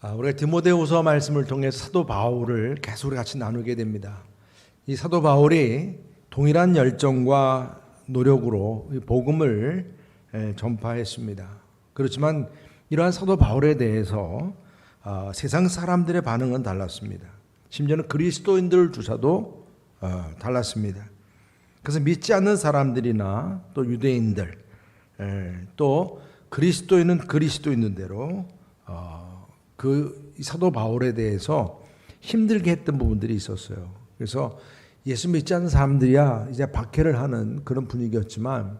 우리가 디모데후서 말씀을 통해서 사도 바울을 계속 같이 나누게 됩니다. 이 사도 바울이 동일한 열정과 노력으로 복음을 전파했습니다. 그렇지만 이러한 사도 바울에 대해서 세상 사람들의 반응은 달랐습니다. 심지어는 그리스도인들조차도 달랐습니다. 그래서 믿지 않는 사람들이나 또 유대인들 또 그리스도인은 그리스도인대로 그 사도 바울에 대해서 힘들게 했던 부분들이 있었어요. 그래서 예수 믿지 않는 사람들이야 이제 박해를 하는 그런 분위기였지만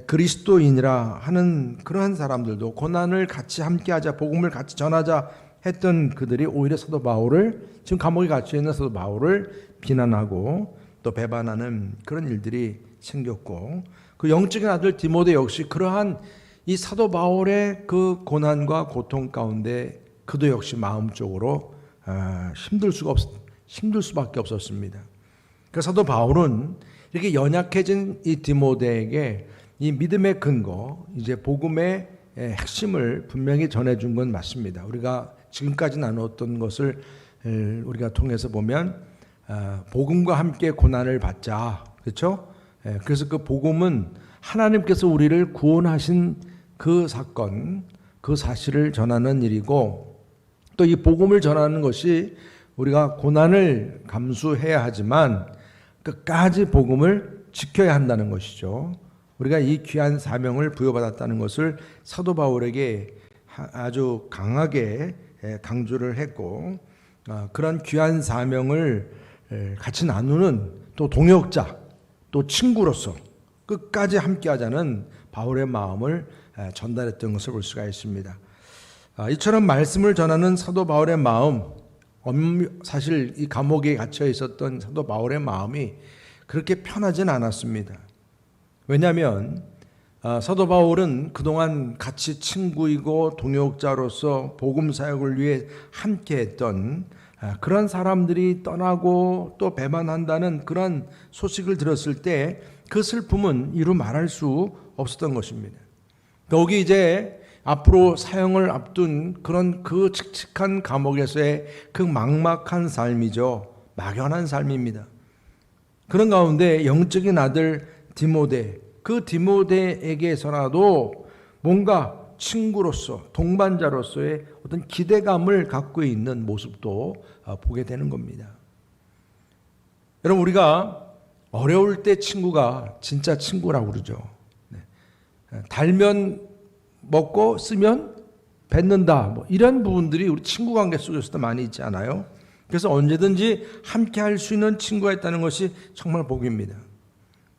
그리스도인이라 하는 그러한 사람들도 고난을 같이 함께하자, 복음을 같이 전하자 했던 그들이 오히려 사도 바울을, 지금 감옥에 갇혀 있는 사도 바울을 비난하고 또 배반하는 그런 일들이 생겼고, 그 영적인 아들 디모데 역시 그러한 이 사도 바울의 그 고난과 고통 가운데 그도 역시 마음적으로 힘들 수밖에 없었습니다. 그 사도 바울은 이렇게 연약해진 이 디모데에게 이 믿음의 근거, 이제 복음의 핵심을 분명히 전해준 건 맞습니다. 우리가 지금까지 나눴던 것을 우리가 통해서 보면 복음과 함께 고난을 받자, 그렇죠? 그래서 그 복음은 하나님께서 우리를 구원하신 그 사건, 그 사실을 전하는 일이고, 또 이 복음을 전하는 것이 우리가 고난을 감수해야 하지만 끝까지 복음을 지켜야 한다는 것이죠. 우리가 이 귀한 사명을 부여받았다는 것을 사도 바울에게 아주 강하게 강조를 했고, 그런 귀한 사명을 같이 나누는 또 동역자, 또 친구로서 끝까지 함께하자는 바울의 마음을 전달했던 것을 볼 수가 있습니다. 이처럼 말씀을 전하는 사도 바울의 마음, 사실 이 감옥에 갇혀 있었던 사도 바울의 마음이 그렇게 편하진 않았습니다. 왜냐하면 사도 바울은 그동안 같이 친구이고 동역자로서 복음 사역을 위해 함께했던 그런 사람들이 떠나고 또 배반한다는 그런 소식을 들었을 때 그 슬픔은 이루 말할 수 없었던 것입니다. 더욱이 이제 앞으로 사형을 앞둔 그런 그 칙칙한 감옥에서의 그 막막한 삶이죠. 막연한 삶입니다. 그런 가운데 영적인 아들 디모데, 그 디모데에게서라도 뭔가 친구로서 동반자로서의 어떤 기대감을 갖고 있는 모습도 보게 되는 겁니다. 여러분, 우리가 어려울 때 친구가 진짜 친구라고 그러죠. 달면 먹고 쓰면 뱉는다, 뭐 이런 부분들이 우리 친구 관계 속에서도 많이 있지 않아요? 그래서 언제든지 함께 할 수 있는 친구가 있다는 것이 정말 복입니다.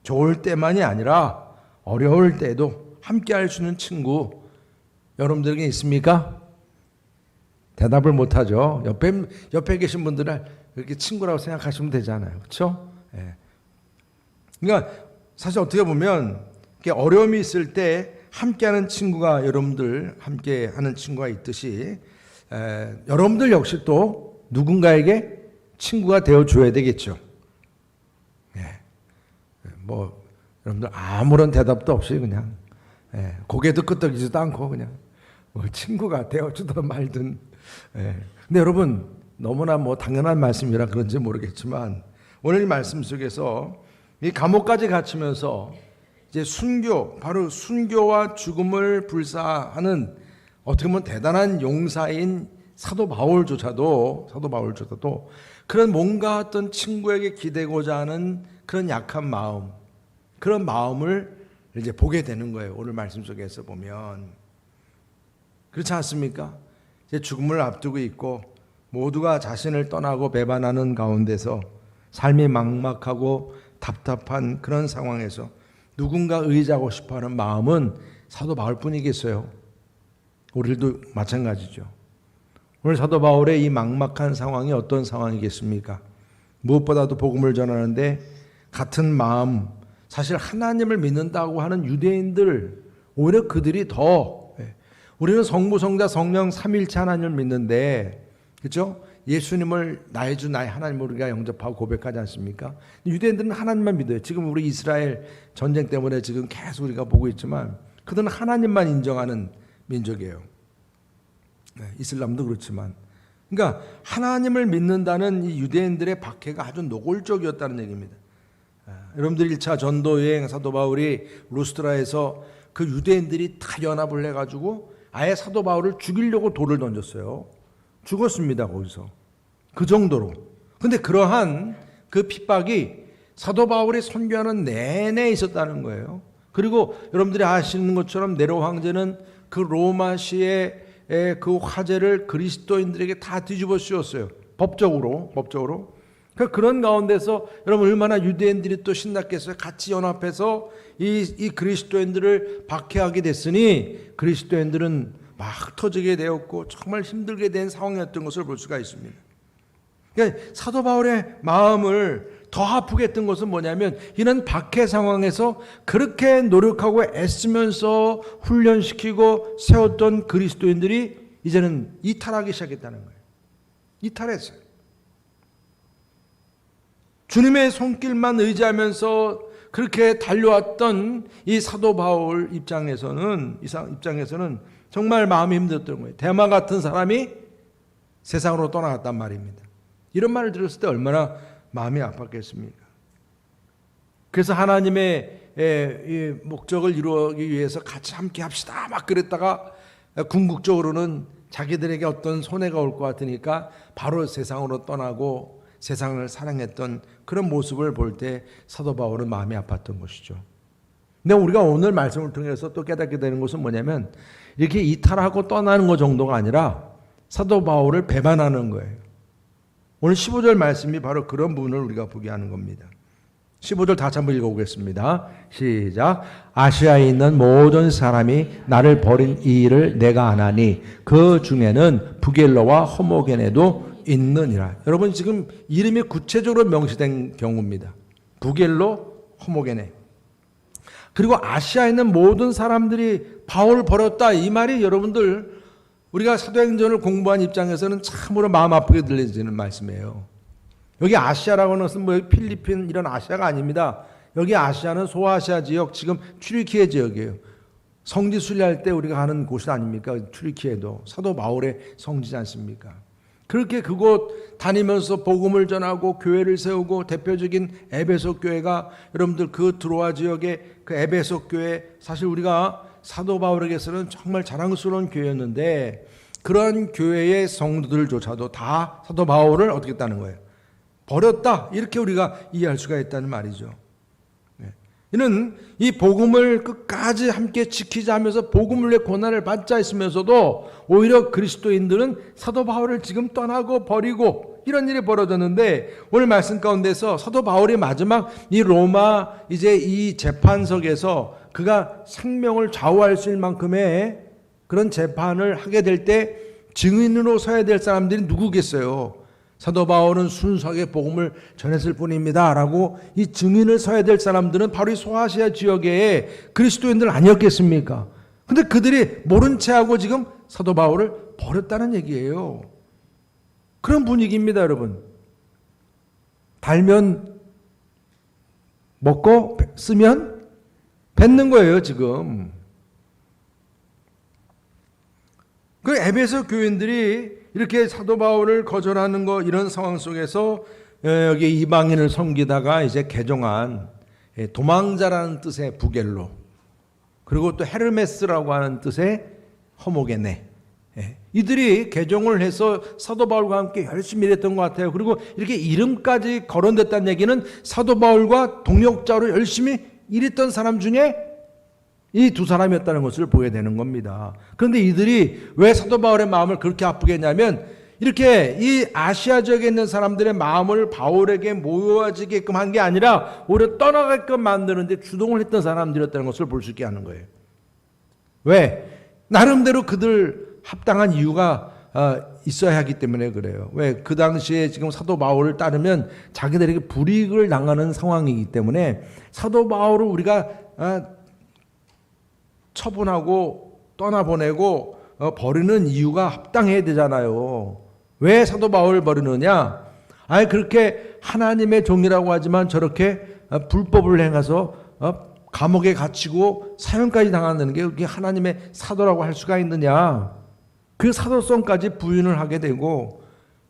좋을 때만이 아니라 어려울 때도 함께 할 수 있는 친구 여러분들에게 있습니까? 대답을 못하죠. 옆에 계신 분들은 이렇게 친구라고 생각하시면 되잖아요. 그렇죠? 예. 그러니까 사실 어떻게 보면 어려움이 있을 때 함께하는 친구가, 여러분들 함께하는 친구가 있듯이 여러분들 역시 또 누군가에게 친구가 되어줘야 되겠죠. 뭐 여러분들 아무런 대답도 없이 그냥 고개도 끄덕이지도 않고 그냥 뭐 친구가 되어주든 말든. 근데 여러분, 너무나 뭐 당연한 말씀이라 그런지 모르겠지만 오늘 이 말씀 속에서 이 감옥까지 갇히면서 이제 바로 순교와 죽음을 불사하는 어떻게 보면 대단한 용사인 사도 바울조차도 그런 뭔가 어떤 친구에게 기대고자 하는 그런 약한 마음, 그런 마음을 이제 보게 되는 거예요. 오늘 말씀 속에서 보면. 그렇지 않습니까? 이제 죽음을 앞두고 있고 모두가 자신을 떠나고 배반하는 가운데서 삶이 막막하고 답답한 그런 상황에서 누군가 의지하고 싶어하는 마음은 사도 바울뿐이겠어요. 우리도 마찬가지죠. 오늘 사도 바울의 이 막막한 상황이 어떤 상황이겠습니까? 무엇보다도 복음을 전하는데 같은 마음, 사실 하나님을 믿는다고 하는 유대인들, 오히려 그들이 더, 우리는 성부, 성자, 성령 삼일체 하나님을 믿는데, 그렇죠? 예수님을 나의 주, 나의 하나님을 우리가 영접하고 고백하지 않습니까? 유대인들은 하나님만 믿어요. 지금 우리 이스라엘 전쟁 때문에 지금 계속 우리가 보고 있지만 그들은 하나님만 인정하는 민족이에요. 이슬람도 그렇지만, 그러니까 하나님을 믿는다는 이 유대인들의 박해가 아주 노골적이었다는 얘기입니다. 여러분들 1차 전도 여행 사도 바울이 루스드라에서 그 유대인들이 다 연합을 해가지고 아예 사도 바울을 죽이려고 돌을 던졌어요. 죽었습니다, 거기서. 그 정도로. 근데 그러한 그 핍박이 사도 바울이 선교하는 내내 있었다는 거예요. 그리고 여러분들이 아시는 것처럼 네로 황제는 그 로마시의 그 화제를 그리스도인들에게 다 뒤집어 씌웠어요. 법적으로. 그런 가운데서 여러분 얼마나 유대인들이 또 신났겠어요. 같이 연합해서 이 그리스도인들을 박해하게 됐으니 그리스도인들은 막 터지게 되었고 정말 힘들게 된 상황이었던 것을 볼 수가 있습니다. 그러니까 사도 바울의 마음을 더 아프게 했던 것은 뭐냐면 이런 박해 상황에서 그렇게 노력하고 애쓰면서 훈련시키고 세웠던 그리스도인들이 이제는 이탈하기 시작했다는 거예요. 이탈했어요. 주님의 손길만 의지하면서 그렇게 달려왔던 이 사도 바울 입장에서는 정말 마음이 힘들었던 거예요. 대마 같은 사람이 세상으로 떠나갔단 말입니다. 이런 말을 들었을 때 얼마나 마음이 아팠겠습니까? 그래서 하나님의 이 목적을 이루기 위해서 같이 함께 합시다 막 그랬다가 궁극적으로는 자기들에게 어떤 손해가 올 것 같으니까 바로 세상으로 떠나고 세상을 사랑했던 그런 모습을 볼 때 사도 바울은 마음이 아팠던 것이죠. 근데 우리가 오늘 말씀을 통해서 또 깨닫게 되는 것은 뭐냐면 이렇게 이탈하고 떠나는 것 정도가 아니라 사도 바울을 배반하는 거예요. 오늘 15절 말씀이 바로 그런 부분을 우리가 보게 하는 겁니다. 15절 다시 한번 읽어보겠습니다. 시작. 아시아에 있는 모든 사람이 나를 버린 이 일을 내가 아나니 그 중에는 부겔로와 호모게네도 있느니라. 여러분 지금 이름이 구체적으로 명시된 경우입니다. 부겔로, 호모게네. 그리고 아시아에 있는 모든 사람들이 바울을 버렸다. 이 말이 여러분들 우리가 사도행전을 공부한 입장에서는 참으로 마음 아프게 들려지는 말씀이에요. 여기 아시아라고 하는 것은 뭐 필리핀 이런 아시아가 아닙니다. 여기 아시아는 소아시아 지역, 지금 튀르키예 지역이에요. 성지 순례할 때 우리가 가는 곳이 아닙니까? 튀르키예도 사도 바울의 성지지 않습니까? 그렇게 그곳 다니면서 복음을 전하고 교회를 세우고 대표적인 에베소 교회가 여러분들 그 드로아 지역의 그 에베소 교회 사실 우리가 사도 바울에게서는 정말 자랑스러운 교회였는데 그런 교회의 성도들조차도 다 사도 바울을 어떻게 했다는 거예요? 버렸다. 이렇게 우리가 이해할 수가 있다는 말이죠. 이는 이 복음을 끝까지 함께 지키자 하면서 복음을 위해 고난을 받자 했으면서도 오히려 그리스도인들은 사도 바울을 지금 떠나고 버리고 이런 일이 벌어졌는데 오늘 말씀 가운데서 사도 바울이 마지막 이 로마 이제 이 재판석에서 그가 생명을 좌우할 수 있을 만큼의 그런 재판을 하게 될 때 증인으로 서야 될 사람들이 누구겠어요? 사도 바울은 순수하게 복음을 전했을 뿐입니다 라고 이 증인을 서야 될 사람들은 바로 이 소아시아 지역의 그리스도인들 아니었겠습니까? 근데 그들이 모른 채하고 지금 사도 바울을 버렸다는 얘기예요. 그런 분위기입니다, 여러분. 달면 먹고 쓰면 뱉는 거예요, 지금. 그 에베소 교인들이 이렇게 사도 바울을 거절하는 거 이런 상황 속에서 여기 이방인을 섬기다가 이제 개종한 도망자라는 뜻의 부겔로 그리고 또 헤르메스라고 하는 뜻의 호모게네 이들이 개종을 해서 사도 바울과 함께 열심히 일했던 것 같아요. 그리고 이렇게 이름까지 거론됐다는 얘기는 사도 바울과 동역자로 열심히 일했던 사람 중에 이 두 사람이었다는 것을 보게 되는 겁니다. 그런데 이들이 왜 사도 바울의 마음을 그렇게 아프게 했냐면 이렇게 이 아시아 지역에 있는 사람들의 마음을 바울에게 모여지게끔 한 게 아니라 오히려 떠나게끔 만드는데 주동을 했던 사람들이었다는 것을 볼 수 있게 하는 거예요. 왜? 나름대로 그들 합당한 이유가 있어야 하기 때문에 그래요. 왜? 그 당시에 지금 사도 바울을 따르면 자기들에게 불이익을 당하는 상황이기 때문에 사도 바울을 우리가 처분하고 떠나보내고 버리는 이유가 합당해야 되잖아요. 왜 사도 바울을 버리느냐? 아니 그렇게 하나님의 종이라고 하지만 저렇게 불법을 행해서 감옥에 갇히고 사형까지 당하는 게 그게 하나님의 사도라고 할 수가 있느냐? 그 사도성까지 부인을 하게 되고,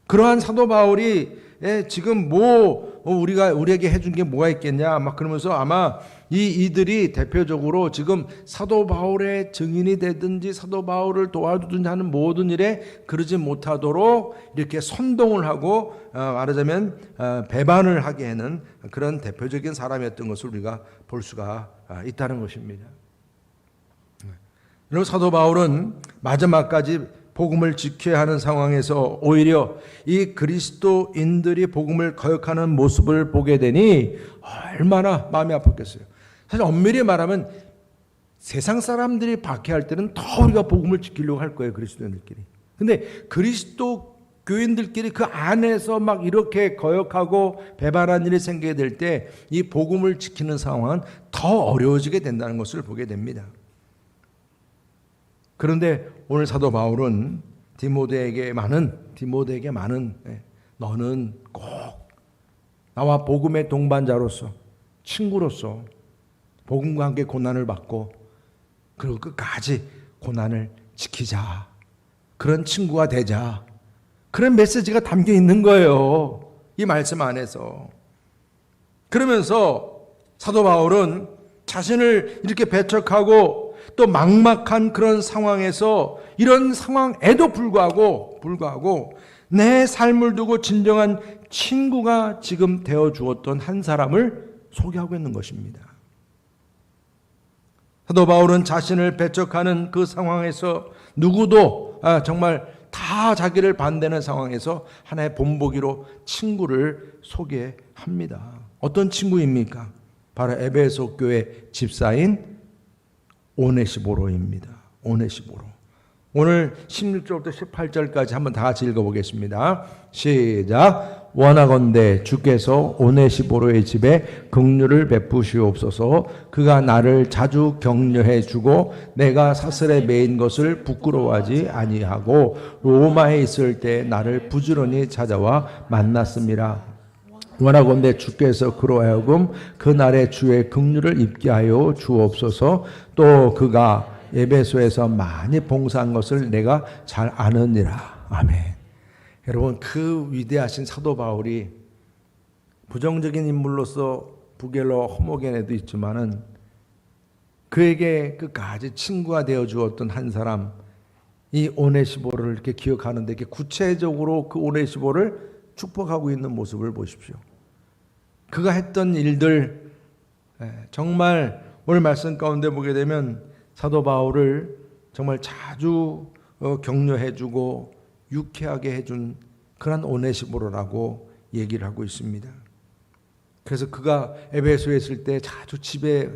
그러한 사도 바울이 지금 우리에게 해준 게 뭐가 있겠냐 막 그러면서 아마 이들이 대표적으로 지금 사도 바울의 증인이 되든지 사도 바울을 도와주든지 하는 모든 일에 그러지 못하도록 이렇게 선동을 하고 말하자면 배반을 하게 하는 그런 대표적인 사람이었던 것을 우리가 볼 수가 있다는 것입니다. 그리고 사도 바울은 마지막까지 복음을 지켜야 하는 상황에서 오히려 이 그리스도인들이 복음을 거역하는 모습을 보게 되니 얼마나 마음이 아팠겠어요. 사실 엄밀히 말하면 세상 사람들이 박해할 때는 더 우리가 복음을 지키려고 할 거예요, 그리스도인들끼리. 근데 그리스도 교인들끼리 그 안에서 막 이렇게 거역하고 배반한 일이 생기게 될 때 이 복음을 지키는 상황은 더 어려워지게 된다는 것을 보게 됩니다. 그런데 오늘 사도 바울은 디모데에게 많은 너는 꼭 나와 복음의 동반자로서 친구로서 복음과 함께 고난을 받고 그리고 끝까지 고난을 지키자. 그런 친구가 되자. 그런 메시지가 담겨 있는 거예요. 이 말씀 안에서. 그러면서 사도 바울은 자신을 이렇게 배척하고 또 막막한 그런 상황에서 이런 상황에도 불구하고 내 삶을 두고 진정한 친구가 지금 되어 주었던 한 사람을 소개하고 있는 것입니다. 사도 바울은 자신을 배척하는 그 상황에서 누구도 정말 다 자기를 반대하는 상황에서 하나의 본보기로 친구를 소개합니다. 어떤 친구입니까? 바로 에베소 교회 집사인 오네시보로입니다. 오네시보로. 오늘 16절부터 18절까지 한번 다 같이 읽어보겠습니다. 시작. 원하건대 주께서 오네시보로의 집에 긍휼을 베푸시옵소서. 그가 나를 자주 격려해 주고 내가 사슬에 매인 것을 부끄러워하지 아니하고 로마에 있을 때 나를 부지런히 찾아와 만났습니다. 원하건대 주께서 그로 하여금 그날의 주의 긍휼을 입게 하여 주옵소서. 또 그가 에베소에서 많이 봉사한 것을 내가 잘 아느니라. 아멘. 여러분, 그 위대하신 사도 바울이 부정적인 인물로서 부겔로 호모겐에도 있지만은 그에게 끝까지 친구가 되어 주었던 한 사람, 이 오네시보를 이렇게 기억하는데 이렇게 구체적으로 그 오네시보를 축복하고 있는 모습을 보십시오. 그가 했던 일들, 정말 오늘 말씀 가운데 보게 되면 사도 바울을 정말 자주 격려해주고 유쾌하게 해준 그런 오네시보로라고 얘기를 하고 있습니다. 그래서 그가 에베소에 있을 때 자주 집에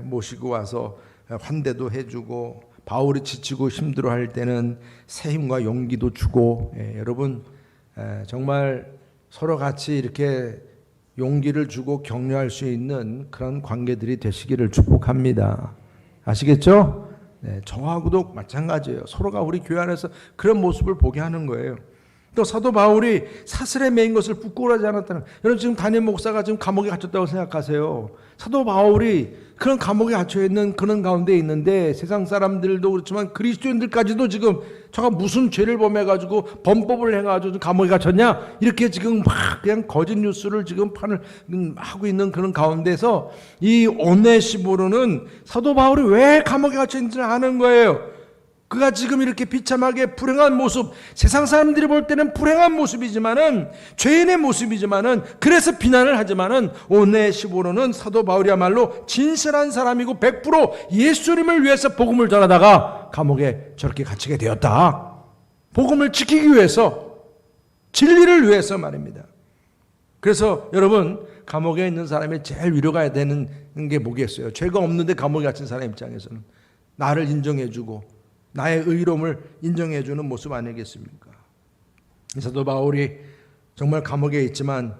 모시고 와서 환대도 해주고 바울이 지치고 힘들어할 때는 새 힘과 용기도 주고, 여러분 정말 서로 같이 이렇게 용기를 주고 격려할 수 있는 그런 관계들이 되시기를 축복합니다. 아시겠죠? 네, 저하고도 마찬가지예요. 서로가 우리 교회 안에서 그런 모습을 보게 하는 거예요. 또 사도 바울이 사슬에 매인 것을 부끄러워하지 않았다는, 여러분 지금 담임 목사가 지금 감옥에 갇혔다고 생각하세요. 사도 바울이 그런 감옥에 갇혀 있는 그런 가운데 있는데 세상 사람들도 그렇지만 그리스도인들까지도 지금 저가 무슨 죄를 범해가지고 범법을 해가지고 감옥에 갇혔냐 이렇게 지금 막 그냥 거짓 뉴스를 지금 하고 있는 그런 가운데서 이 오네시보로는 사도 바울이 왜 감옥에 갇혀 있는지를 아는 거예요. 그가 지금 이렇게 비참하게 불행한 모습, 세상 사람들이 볼 때는 불행한 모습이지만은 죄인의 모습이지만은 그래서 비난을 하지만은 오네시보로는 사도 바울이야말로 진실한 사람이고 100% 예수님을 위해서 복음을 전하다가 감옥에 저렇게 갇히게 되었다. 복음을 지키기 위해서, 진리를 위해서 말입니다. 그래서 여러분 감옥에 있는 사람이 제일 위로가 되는 게 뭐겠어요? 죄가 없는데 감옥에 갇힌 사람 입장에서는 나를 인정해주고 나의 의로움을 인정해주는 모습 아니겠습니까? 사도 바울이 정말 감옥에 있지만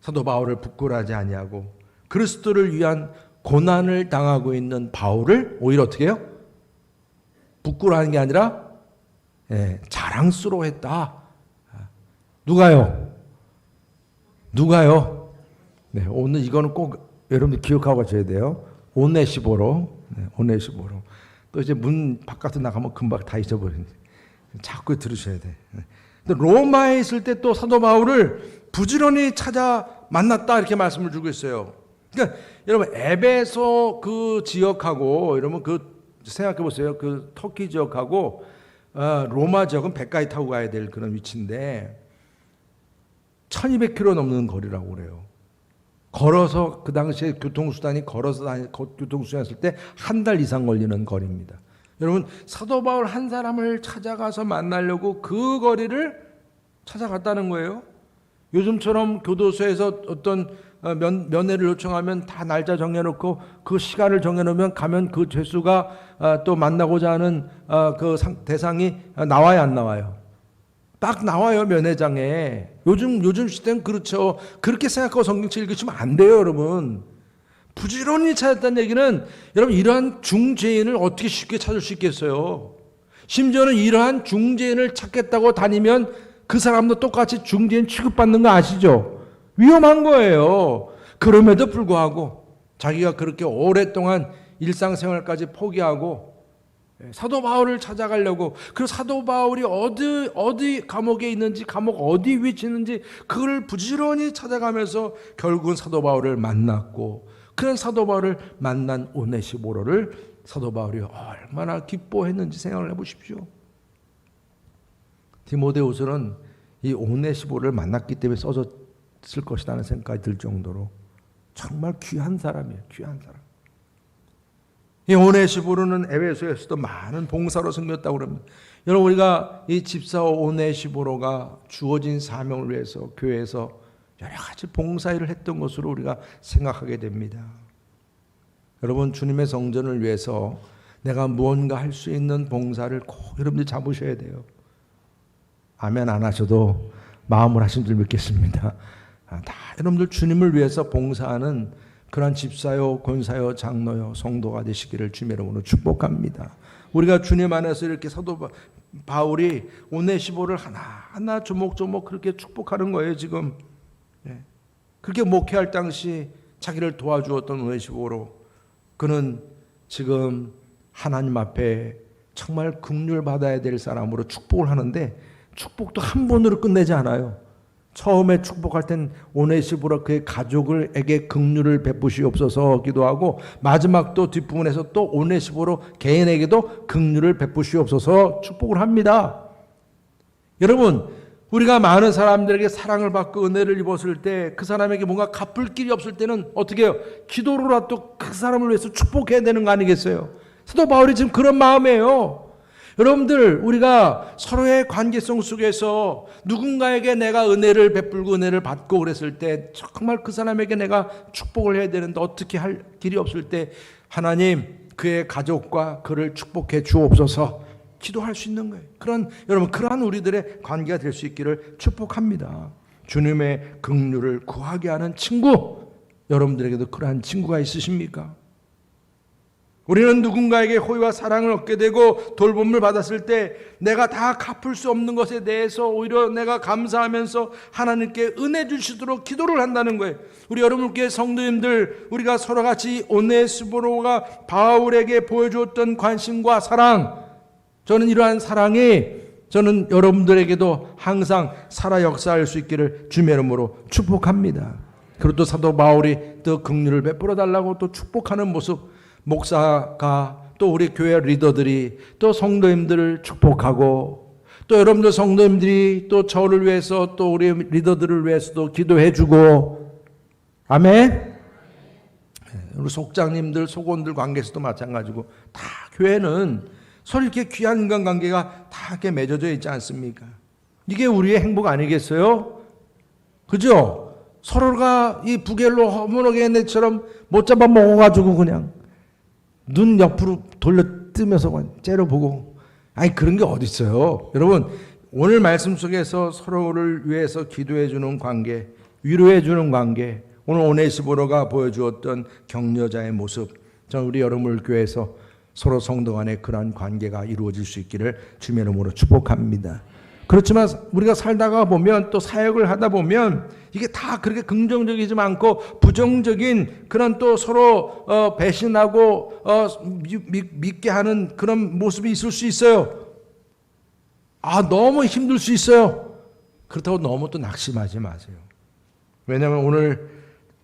사도 바울을 부끄러워하지 아니하고 그리스도를 위한 고난을 당하고 있는 바울을 오히려 어떻게 해요? 부끄러워하는 게 아니라 자랑스러워했다. 누가요? 네, 오늘 이거는 꼭 여러분들 기억하고 가셔야 돼요. 오네시보로. 또 이제 문 바깥으로 나가면 금방 다 잊어버리는데. 자꾸 들으셔야 돼. 근데 로마에 있을 때 또 사도 바울을 부지런히 찾아 만났다 이렇게 말씀을 주고 있어요. 그러니까 여러분 에베소 그 지역하고 여러분 그 생각해 보세요. 그 터키 지역하고 로마 지역은 배 가까이 타고 가야 될 그런 위치인데 1200km 넘는 거리라고 그래요. 걸어서 그 당시에 교통수단이 교통수단이었을 때 한 달 이상 걸리는 거리입니다. 여러분 사도 바울 한 사람을 찾아가서 만나려고 그 거리를 찾아갔다는 거예요. 요즘처럼 교도소에서 어떤 면회를 요청하면 다 날짜 정해놓고 그 시간을 정해놓으면 가면 그 죄수가 또 만나고자 하는 그 대상이 나와야 안 나와요? 딱 나와요, 면회장에. 요즘 시대는 그렇죠. 그렇게 생각하고 성경책 읽으시면 안 돼요, 여러분. 부지런히 찾았다는 얘기는 여러분 이러한 중죄인을 어떻게 쉽게 찾을 수 있겠어요? 심지어는 이러한 중죄인을 찾겠다고 다니면 그 사람도 똑같이 중죄인 취급받는 거 아시죠? 위험한 거예요. 그럼에도 불구하고 자기가 그렇게 오랫동안 일상생활까지 포기하고 사도 바울을 찾아가려고, 그리고 사도 바울이 어디 감옥에 있는지, 감옥 어디 위치에 있는지 그걸 부지런히 찾아가면서 결국은 사도 바울을 만났고, 그런 사도 바울을 만난 오네시모로를 사도 바울이 얼마나 기뻐했는지 생각을 해보십시오. 디모데후서는 이 오네시모로를 만났기 때문에 써졌을 것이라는 생각이 들 정도로 정말 귀한 사람이에요. 귀한 사람. 이 오네시모로는 에베소에서도 많은 봉사로 섬겼다고 그럽니다. 여러분 우리가 이 집사 오네시모로가 주어진 사명을 위해서 교회에서 여러 가지 봉사일을 했던 것으로 우리가 생각하게 됩니다. 여러분 주님의 성전을 위해서 내가 무언가 할 수 있는 봉사를 꼭 여러분들 잡으셔야 돼요. 아멘 안 하셔도 마음을 하신 줄 믿겠습니다. 다 여러분들 주님을 위해서 봉사하는 그런 집사요, 권사요, 장로요, 성도가 되시기를 주님의 이름으로 축복합니다. 우리가 주님 안에서 이렇게 사도 바울이 오네시모를 하나하나 조목조목 그렇게 축복하는 거예요, 지금. 그렇게 목회할 당시 자기를 도와주었던 오네시모로, 그는 지금 하나님 앞에 정말 긍휼 받아야 될 사람으로 축복을 하는데 축복도 한 번으로 끝내지 않아요. 처음에 축복할 땐 오네시모로 그의 가족에게 긍휼을 베푸시옵소서 기도하고, 마지막 또 뒷부분에서 또 오네시모로 개인에게도 긍휼을 베푸시옵소서 축복을 합니다. 여러분 우리가 많은 사람들에게 사랑을 받고 은혜를 입었을 때 그 사람에게 뭔가 갚을 길이 없을 때는 어떻게 해요? 기도로라도 그 사람을 위해서 축복해야 되는 거 아니겠어요? 사도 바울이 지금 그런 마음이에요. 여러분들 우리가 서로의 관계성 속에서 누군가에게 내가 은혜를 베풀고 은혜를 받고 그랬을 때 정말 그 사람에게 내가 축복을 해야 되는데 어떻게 할 길이 없을 때 하나님 그의 가족과 그를 축복해 주옵소서 기도할 수 있는 거예요. 여러분 그러한 우리들의 관계가 될 수 있기를 축복합니다. 주님의 긍휼을 구하게 하는 친구, 여러분들에게도 그러한 친구가 있으십니까? 우리는 누군가에게 호의와 사랑을 얻게 되고 돌봄을 받았을 때 내가 다 갚을 수 없는 것에 대해서 오히려 내가 감사하면서 하나님께 은혜 주시도록 기도를 한다는 거예요. 우리 여러분께 성도님들, 우리가 서로 같이 오네시모로가 바울에게 보여주었던 관심과 사랑, 저는 이러한 사랑이 저는 여러분들에게도 항상 살아 역사할 수 있기를 주님의 이름으로 축복합니다. 그리고 또 사도 바울이 또 긍휼을 베풀어 달라고 또 축복하는 모습, 목사가 또 우리 교회 리더들이 또 성도님들을 축복하고, 또 여러분들 성도님들이 또 저를 위해서 또 우리 리더들을 위해서도 기도해 주고, 아멘. 우리 속장님들, 속원들 관계에서도 마찬가지고, 다 교회는 서로 이렇게 귀한 인간관계가 다 이렇게 맺어져 있지 않습니까? 이게 우리의 행복 아니겠어요? 그죠? 서로가 이 부겔로 허무너게네처럼 못 잡아 먹어가지고 그냥 눈 옆으로 돌려 뜨면서 째려보고, 아니 그런 게 어디 있어요? 여러분 오늘 말씀 속에서 서로를 위해서 기도해 주는 관계, 위로해 주는 관계, 오늘 오네시모로가 보여주었던 격려자의 모습, 저는 우리 여러분 교회에서 서로 성도 간의 그러한 관계가 이루어질 수 있기를 주님의 이름으로 축복합니다. 그렇지만 우리가 살다가 보면 또 사역을 하다 보면 이게 다 그렇게 긍정적이지 않고 부정적인 그런 또 서로 배신하고 믿게 하는 그런 모습이 있을 수 있어요. 너무 힘들 수 있어요. 그렇다고 너무 또 낙심하지 마세요. 왜냐하면 오늘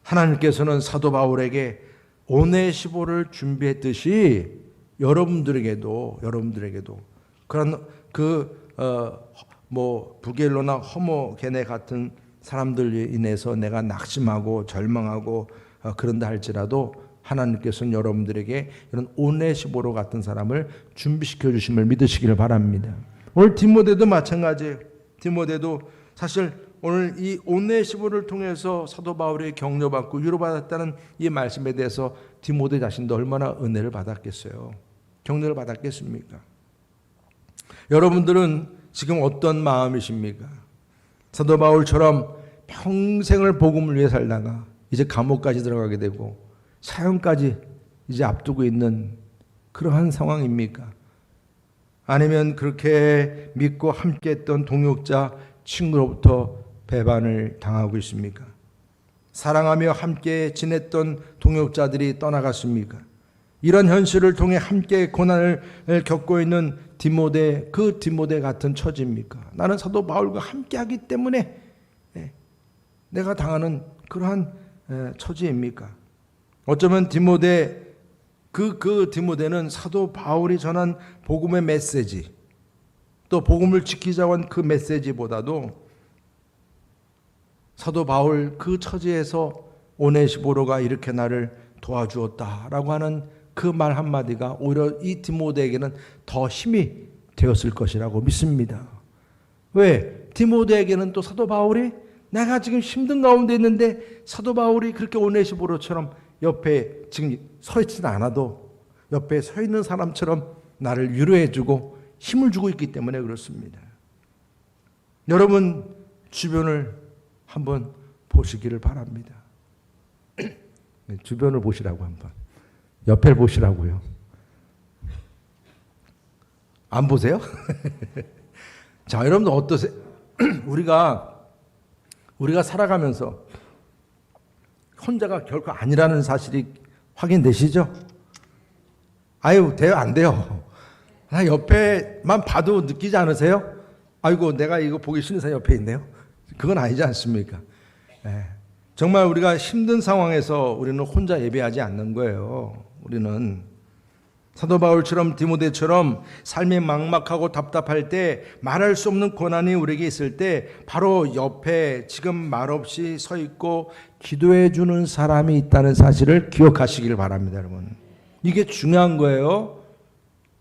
하나님께서는 사도 바울에게 오네시보를 준비했듯이 여러분들에게도 그런 부겔로나 허모게네 같은 사람들로 인해서 내가 낙심하고 절망하고 그런다 할지라도 하나님께서는 여러분들에게 이런 오네시보로 같은 사람을 준비시켜 주심을 믿으시기를 바랍니다. 오늘 디모데도 마찬가지예요. 디모데도 사실 오늘 이 오네시보를 통해서 사도 바울이 격려받고 위로받았다는 이 말씀에 대해서 디모데 자신도 얼마나 은혜를 받았겠어요. 격려를 받았겠습니까? 여러분들은 지금 어떤 마음이십니까? 사도 바울처럼 평생을 복음을 위해 살다가 이제 감옥까지 들어가게 되고 사형까지 이제 앞두고 있는 그러한 상황입니까? 아니면 그렇게 믿고 함께했던 동역자, 친구로부터 배반을 당하고 있습니까? 사랑하며 함께 지냈던 동역자들이 떠나갔습니까? 이런 현실을 통해 함께 고난을 겪고 있는 디모데, 그 디모데 같은 처지입니까? 나는 사도 바울과 함께하기 때문에 내가 당하는 그러한 처지입니까? 어쩌면 디모데, 그 디모데는 사도 바울이 전한 복음의 메시지, 또 복음을 지키자고 한 그 메시지보다도 사도 바울 그 처지에서 오네시보로가 이렇게 나를 도와주었다라고 하는 그 말 한마디가 오히려 이 디모데에게는 더 힘이 되었을 것이라고 믿습니다. 왜? 디모데에게는 또 사도 바울이 내가 지금 힘든 가운데 있는데 사도 바울이 그렇게 오네시보로처럼 옆에 지금 서 있지는 않아도 옆에 서 있는 사람처럼 나를 위로해주고 힘을 주고 있기 때문에 그렇습니다. 여러분 주변을 한번 보시기를 바랍니다. 주변을 보시라고 한번. 옆을 보시라고요. 안 보세요? 자, 여러분들 어떠세요? 우리가 살아가면서 혼자가 결코 아니라는 사실이 확인되시죠? 아유, 돼요? 안 돼요? 나 옆에만 봐도 느끼지 않으세요? 아이고, 내가 이거 보기 싫은 사람 옆에 있네요? 그건 아니지 않습니까? 네. 정말 우리가 힘든 상황에서 우리는 혼자 예배하지 않는 거예요. 우리는 사도 바울처럼 디모데처럼 삶이 막막하고 답답할 때 말할 수 없는 고난이 우리에게 있을 때 바로 옆에 지금 말없이 서 있고 기도해 주는 사람이 있다는 사실을 기억하시길 바랍니다, 여러분. 이게 중요한 거예요.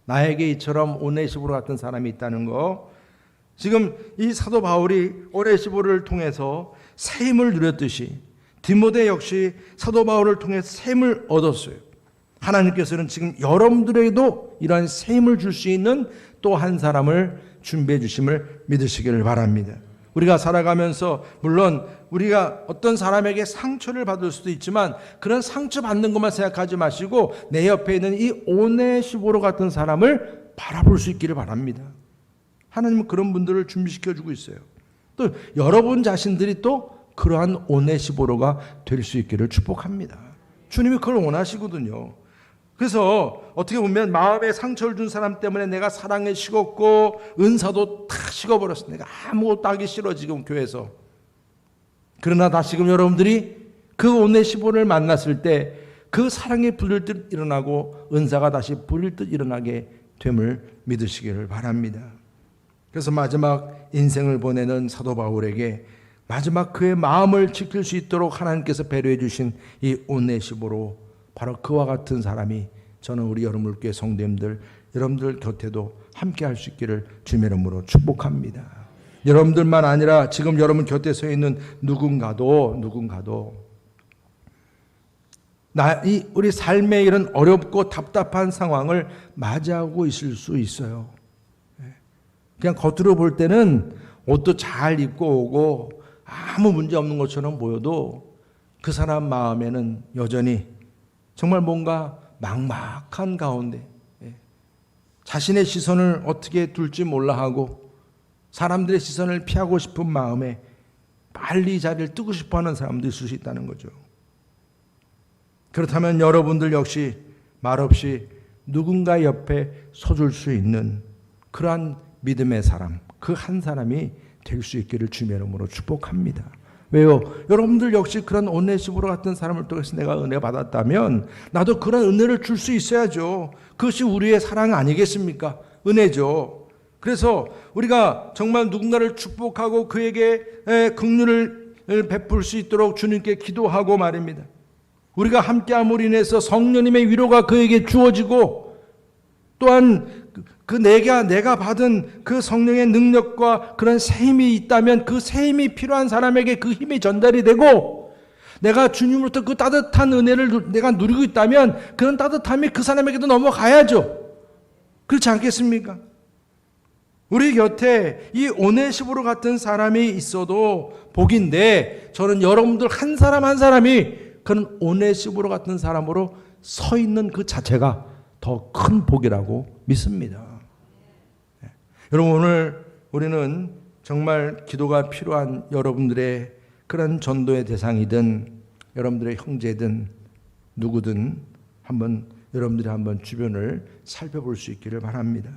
나에게 이처럼 오네시보로 같은 사람이 있다는 거. 지금 이 사도 바울이 오네시보를 통해서 새 힘을 누렸듯이 디모데 역시 사도 바울을 통해 새 힘을 얻었어요. 하나님께서는 지금 여러분들에게도 이러한 새 힘을 줄 수 있는 또 한 사람을 준비해 주심을 믿으시기를 바랍니다. 우리가 살아가면서 물론 우리가 어떤 사람에게 상처를 받을 수도 있지만 그런 상처 받는 것만 생각하지 마시고 내 옆에 있는 이 오네시보로 같은 사람을 바라볼 수 있기를 바랍니다. 하나님은 그런 분들을 준비시켜 주고 있어요. 또 여러분 자신들이 또 그러한 오네시보로가 될 수 있기를 축복합니다. 주님이 그걸 원하시거든요. 그래서 어떻게 보면 마음에 상처를 준 사람 때문에 내가 사랑에 식었고 은사도 다 식어버렸어. 내가 아무것도 하기 싫어 지금 교회에서. 그러나 다시금 여러분들이 그 오네시보를 만났을 때 그 사랑이 불릴 듯 일어나고 은사가 다시 불릴 듯 일어나게 됨을 믿으시기를 바랍니다. 그래서 마지막 인생을 보내는 사도 바울에게 마지막 그의 마음을 지킬 수 있도록 하나님께서 배려해 주신 이 오네시보로 바로 그와 같은 사람이 저는 우리 여러분들께 성도님들 여러분들 곁에도 함께 할 수 있기를 주님의 이름으로 축복합니다. 여러분들만 아니라 지금 여러분 곁에 서 있는 누군가도 우리 삶의 이런 어렵고 답답한 상황을 맞이하고 있을 수 있어요. 그냥 겉으로 볼 때는 옷도 잘 입고 오고 아무 문제 없는 것처럼 보여도 그 사람 마음에는 여전히 정말 뭔가 막막한 가운데 자신의 시선을 어떻게 둘지 몰라 하고 사람들의 시선을 피하고 싶은 마음에 빨리 이 자리를 뜨고 싶어하는 사람도 있을 수 있다는 거죠. 그렇다면 여러분들 역시 말없이 누군가 옆에 서줄 수 있는 그러한 믿음의 사람, 그 한 사람이 될 수 있기를 주님의 이름으로 축복합니다. 왜요? 여러분들 역시 그런 오네시모로 같은 사람을 통해서 내가 은혜 받았다면 나도 그런 은혜를 줄 수 있어야죠. 그것이 우리의 사랑 아니겠습니까? 은혜죠. 그래서 우리가 정말 누군가를 축복하고 그에게 긍휼을 베풀 수 있도록 주님께 기도하고 말입니다. 우리가 함께함으로 인해서 성령님의 위로가 그에게 주어지고 또한 내가 받은 그 성령의 능력과 그런 새 힘이 있다면 그 새 힘이 필요한 사람에게 그 힘이 전달이 되고 내가 주님으로부터 그 따뜻한 은혜를 내가 누리고 있다면 그런 따뜻함이 그 사람에게도 넘어가야죠. 그렇지 않겠습니까? 우리 곁에 이 오네시모로 같은 사람이 있어도 복인데 저는 여러분들 한 사람 한 사람이 그런 오네시모로 같은 사람으로 서 있는 그 자체가 더 큰 복이라고 믿습니다. 여러분 오늘 우리는 정말 기도가 필요한 여러분들의 그런 전도의 대상이든 여러분들의 형제든 누구든 여러분들이 한번 주변을 살펴볼 수 있기를 바랍니다.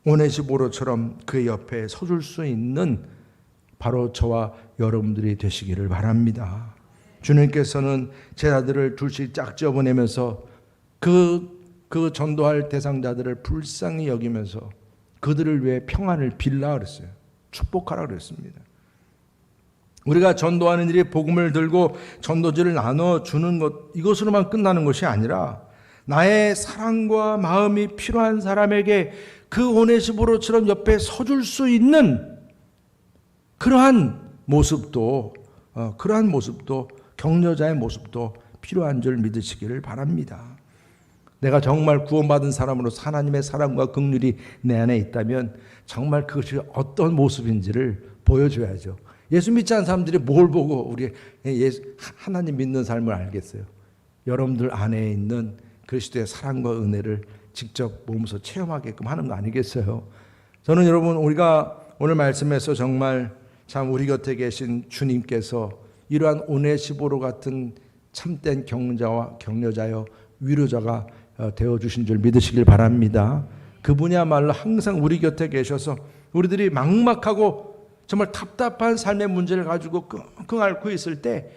오네시모로처럼 그의 옆에 서줄 수 있는 바로 저와 여러분들이 되시기를 바랍니다. 주님께서는 제자들을 둘씩 짝지어 보내면서 그 전도할 대상자들을 불쌍히 여기면서 그들을 위해 평안을 빌라 그랬어요. 축복하라 그랬습니다. 우리가 전도하는 일이 복음을 들고 전도지를 나눠주는 것 이것으로만 끝나는 것이 아니라 나의 사랑과 마음이 필요한 사람에게 그 오네시모로처럼 옆에 서줄 수 있는 그러한 모습도 격려자의 모습도 필요한 줄 믿으시기를 바랍니다. 내가 정말 구원받은 사람으로서 하나님의 사랑과 긍휼이 내 안에 있다면 정말 그것이 어떤 모습인지를 보여줘야죠. 예수 믿지 않은 사람들이 뭘 보고 우리 하나님 믿는 삶을 알겠어요? 여러분들 안에 있는 그리스도의 사랑과 은혜를 직접 몸소 체험하게끔 하는 거 아니겠어요? 저는 여러분 우리가 오늘 말씀에서 정말 참 우리 곁에 계신 주님께서 이러한 오네시모로 같은 참된 격려자여 위로자가 되어주신 줄 믿으시길 바랍니다. 그분이야말로 항상 우리 곁에 계셔서 우리들이 막막하고 정말 답답한 삶의 문제를 가지고 끙끙 앓고 있을 때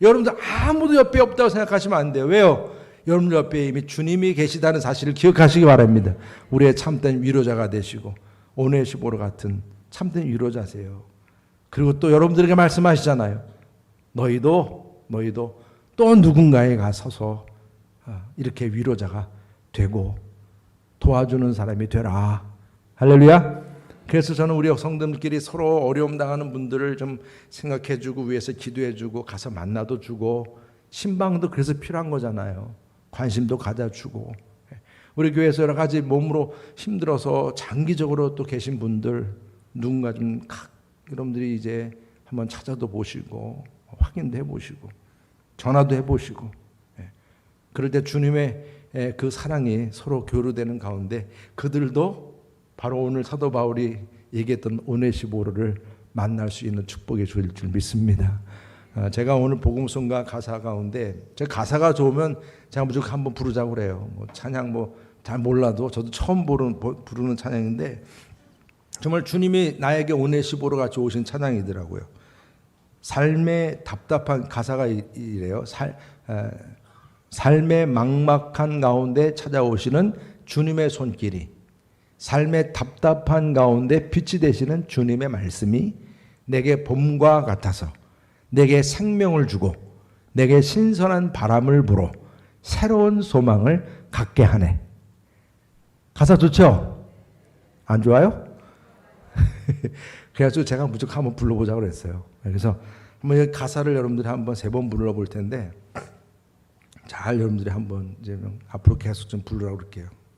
여러분들 아무도 옆에 없다고 생각하시면 안 돼요. 왜요? 여러분들 옆에 이미 주님이 계시다는 사실을 기억하시기 바랍니다. 우리의 참된 위로자가 되시고 오네시모로 같은 참된 위로자세요. 그리고 또 여러분들에게 말씀하시잖아요. 너희도 또 누군가에 가서서 이렇게 위로자가 되고 도와주는 사람이 되라. 할렐루야. 그래서 저는 우리 성도들끼리 서로 어려움 당하는 분들을 좀 생각해주고 위해서 기도해주고 가서 만나도 주고 신방도 그래서 필요한 거잖아요. 관심도 가져주고 우리 교회에서 여러 가지 몸으로 힘들어서 장기적으로 또 계신 분들 누군가 좀 여러분들이 이제 한번 찾아도 보시고 확인도 해보시고 전화도 해보시고 그럴 때 주님의 그 사랑이 서로 교류되는 가운데 그들도 바로 오늘 사도 바울이 얘기했던 오네시모로를 만날 수 있는 축복이 주일 줄 믿습니다. 제가 오늘 복음송가 가사 가운데 제 가사가 좋으면 제가 무조건 한번 부르자고 그래요. 찬양 잘 몰라도 저도 처음 부르는 찬양인데 정말 주님이 나에게 오네시모로 같이 오신 찬양이더라고요. 삶의 답답한 가사가 이래요. 삶의 막막한 가운데 찾아오시는 주님의 손길이 삶의 답답한 가운데 빛이 되시는 주님의 말씀이 내게 봄과 같아서 내게 생명을 주고 내게 신선한 바람을 불어 새로운 소망을 갖게 하네. 가사 좋죠? 안 좋아요? 그래가지고 제가 무조건 한번 불러보자고 그랬어요. 그래서 한번 가사를 여러분들이 한번 3번 불러볼 텐데 잘 여러분들이 한번 이제 앞으로 계속 좀 부르라고 그럴게요.